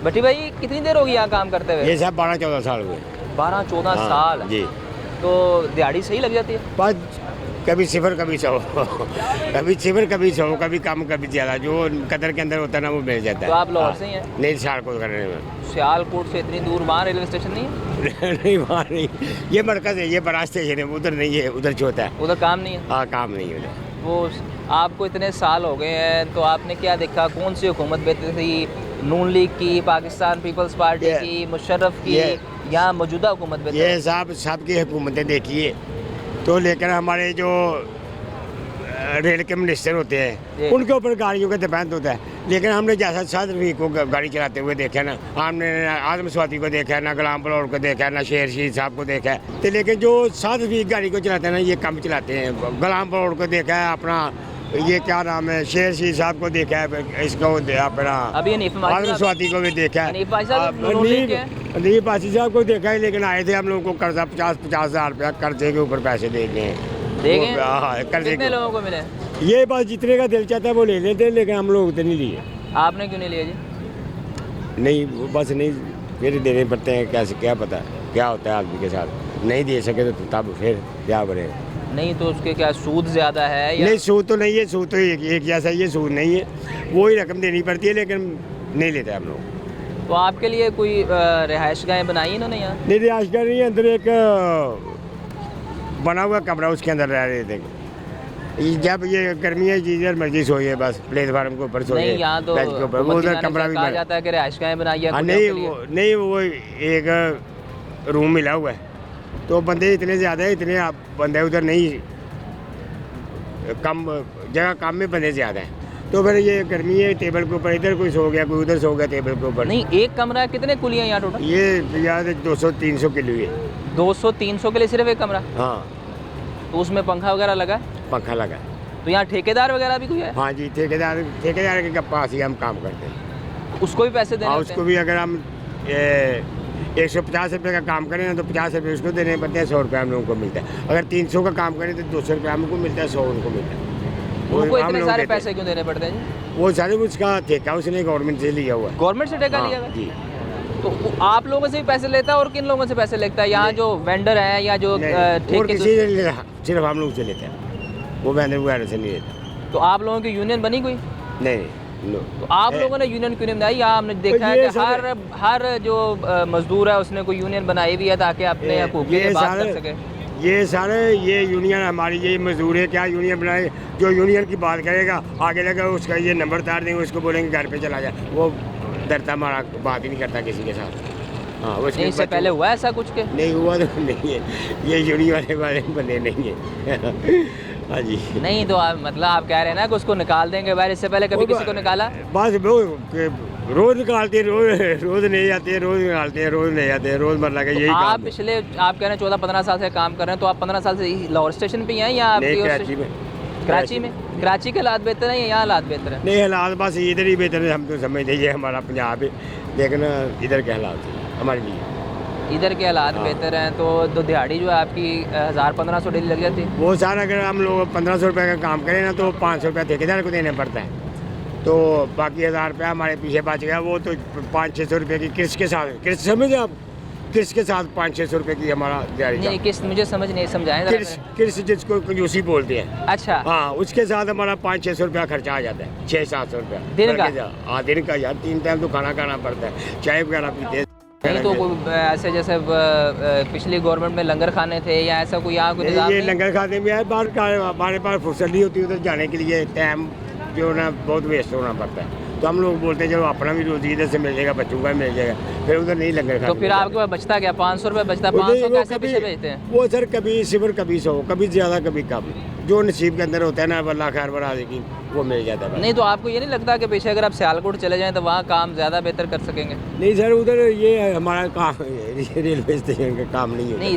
भट्टी भाई कितनी देर होगी यहाँ काम करते हुए? ये सब 12-14 साल हुए। 12-14 हाँ, साल जी। तो दिहाड़ी सही लग जाती है? बस कभी 0 कभी 100 कभी 0 कभी 100 कभी कम कभी ज़्यादा, जो कदर के अंदर होता है ना वो मिल जाता है। तो आप लाहौर से ही हैं? नहीं, सियालकोट करने में। सियालकोट से इतनी दूर, वहाँ रेलवे स्टेशन नहीं है? नहीं, वहाँ नहीं, ये मरकज़ है, ये बड़ा स्टेशन है, उधर नहीं है, उधर छोटा है। उधर काम नहीं है? हाँ, काम नहीं है उधर। वो आपको इतने साल हो गए हैं तो आपने क्या देखा, कौन सी हुकूमत बेहतर थी? नून लीग की, पाकिस्तान पीपल्स पार्टी की, मुशर्रफ की, या मौजूदा हुकूमत बेहतर? ये सबकी हुकूमतें देखिए तो, लेकिन हमारे जो रेल के मिनिस्टर होते हैं उनके ऊपर गाड़ियों का डिपेंड होता है। लेकिन हमने जैसा साद रफीक को गाड़ी चलाते हुए देखा ना, हमने आजम स्वाति को देखा है ना, गुलाम बलौर को देखा है ना, शेर शीर साहब को देखा है। तो लेकिन जो साद रफीक गाड़ी को चलाते हैं ना, ये कम चलाते हैं। गुलाम बलौर को देखा है, अपना ये क्या नाम है, शेर शीर साहब को देखा है, इसको अपना अभी आजम स्वाति को भी देखा है, हनीफ पासी साहब को देखा है। लेकिन आए थे हम लोगों को कर्जा 50-50 हज़ार रुपया कर्जे के ऊपर पैसे देने हैं। कितने लोगों को मिले? ये बस जितने का दिल चाहता है वो ले लेते हैं, लेकिन हम लोग उतने नहीं लिए। आपने क्यों नहीं लिया जी? नहीं, बस नहीं, फिर देने पड़ते हैं, कैसे क्या पता क्या होता है आदमी के साथ। नहीं दे सके तो तब फिर क्या बनेगा। नहीं तो उसके क्या सूद ज़्यादा है या? नहीं, सूद तो नहीं है, सूद तो एक जैसा ही है, सूद नहीं है, वही रकम देनी पड़ती है, लेकिन नहीं लेते हम लोग। तो आपके लिए कोई रिहाइश गाहें बनाई इन्होंने यहाँ? नहीं, रिहाइश का नहीं है, अंदर एक बना हुआ कमरा, उसके अंदर रह रहे थे। जब ये गर्मी है जिधर मर्जी सोइए, बस प्लेटफार्म के ऊपर सोइए। नहीं, यहाँ तो वो उधर कमरा भी कहा जाता है कि रिहाइश गाहें बनाई है। नहीं, वो एक रूम मिला हुआ है, तो बंदे इतने ज़्यादा है, इतने बंदे उधर नहीं, कम जगह कम में बंदे ज़्यादा हैं, तो फिर ये गर्मी है, टेबल के ऊपर इधर कोई सो गया, कोई उधर सो गया टेबल के ऊपर। नहीं, एक कमरा कितने कुलियाँ यहाँ टोटल? ये याद 200-300 के लिए। 200-300 के लिए सिर्फ एक कमरा? हाँ। तो उसमें पंखा वगैरह लगा है? पंखा लगा है। तो यहाँ ठेकेदार वगैरह भी कोई है? हाँ जी, ठेकेदार के पास ही हम काम करते हैं। उसको भी पैसे देने हाँ, होते हैं? उसको भी अगर हम 150 रुपये का काम करें ना तो 50 रुपये उसको देने पड़ते हैं, 100 रुपये हम लोगों को मिलता है। अगर 300 का काम करें तो 200 रुपये हमको मिलता है, 100 उनको मिलता है। उनको इतने सारे पैसे क्यों देने पड़ते हैं जी? वो सारे उसका ठेका उसने गवर्नमेंट से लिया हुआ है। गवर्नमेंट से ठेका लिया हुआ है? जी। तो आप लोगों से भी पैसे लेता है और किन लोगों से पैसे लेता है? यहाँ जो वेंडर हैं या जो ठेके, सिर्फ हम लोग से लेते हैं, वो वेंडर वगैरह से नहीं लेता। तो आप लोगों की यूनियन बनी कोई? नहीं। तो आप लोगों ने यूनियन क्यों नहीं बनाई? यहाँ हमने देखा है कि हर जो मजदूर है उसने कोई यूनियन बनाई हुई है ताकि अपने हकूक़ के लिए बात कर सके। ये यूनियन हमारी, ये मजदूर है, क्या यूनियन बनाए? जो यूनियन की बात करेगा आगे लगा उसका ये नंबर तार देंगे, उसको बोलेंगे घर पे चला जाए, वो डरता हमारा बात ही नहीं करता किसी के साथ। हाँ, नहीं, इससे पहले हुआ ऐसा कुछ के? नहीं हुआ तो नहीं है, ये यूनियन वाले बने नहीं है। हाँ जी। नहीं तो मतलब आप कह रहे हैं ना कि उसको निकाल देंगे बाहर, इससे पहले कभी किसी को निकाला? बस वो रोज निकालते हैं, रोज नहीं आते हैं, रोज निकालते हैं, रोज नहीं आते हैं, रोजमर्रा का यही काम है। आप पिछले, आप कह रहे हैं 14-15 साल से काम कर रहे हैं, तो आप 15 साल से लाहौर स्टेशन पे ही हैं या कराची में? कराची में। कराची के हालात बेहतर हैं या यहाँ हालात बेहतर हैं? नहीं, हालात बस इधर ही बेहतर है, हम तो समझते हैं हमारा पंजाब है, लेकिन इधर के हालात हमारे लिए, इधर के हालात बेहतर हैं। तो दिहाड़ी जो है आपकी 1000-1500 डेली लग जाती है? वो सारा अगर हम लोग 1500 रुपये का काम करें ना तो 500 रुपया ठेकेदार को देना पड़ता है, तो बाकी 1000 रुपया हमारे पीछे बच गया। वो तो 500-600 रुपये की किस्त के साथ, किस्त समझे आप, किस्त के साथ 500-600 रुपये की हमारा दिहाड़ी। नहीं, किस्त मुझे समझ नहीं, समझाएं। किस्त जिसको कंजूसी बोलते हैं। अच्छा। हाँ, उसके साथ हमारा 500-600 रुपया खर्चा आ जाता है, 600-700 रुपया दिन का? हाँ, दिन का यार, 3 टाइम तो खाना खाना पड़ता है, चाय वगैरह पीते हैं। नहीं तो कोई ऐसे जैसे पिछली गवर्नमेंट में लंगर खाने थे या ऐसा कोई यहाँ कोई निज़ाम? ये लंगर खाने में है, बाहर का हमारे पास फुर्सत नहीं होती उधर जाने के लिए, टाइम जो ना बहुत वेस्ट होना पड़ता है, तो हम लोग बोलते हैं चलो अपना भी रोजी इधर से मिल जाएगा, बच्चों का मिल जाएगा, फिर उधर नहीं लंगर खाने। तो फिर आपके पास बचता क्या? 500 रुपये बचता है? 500 कैसे पीछे भेजते हैं? वो सर कभी 0 कभी 100, कभी ज़्यादा कभी कम, जो नसीब के अंदर होता है ना, अल्लाह खैर बना देगी, वो मिल जाता है। नहीं तो आपको ये नहीं लगता कि पीछे अगर आप सियालकोट चले जाएं तो वहाँ काम ज़्यादा बेहतर कर सकेंगे? नहीं सर, उधर ये हमारा काम रेलवे स्टेशन का काम नहीं है। नहीं,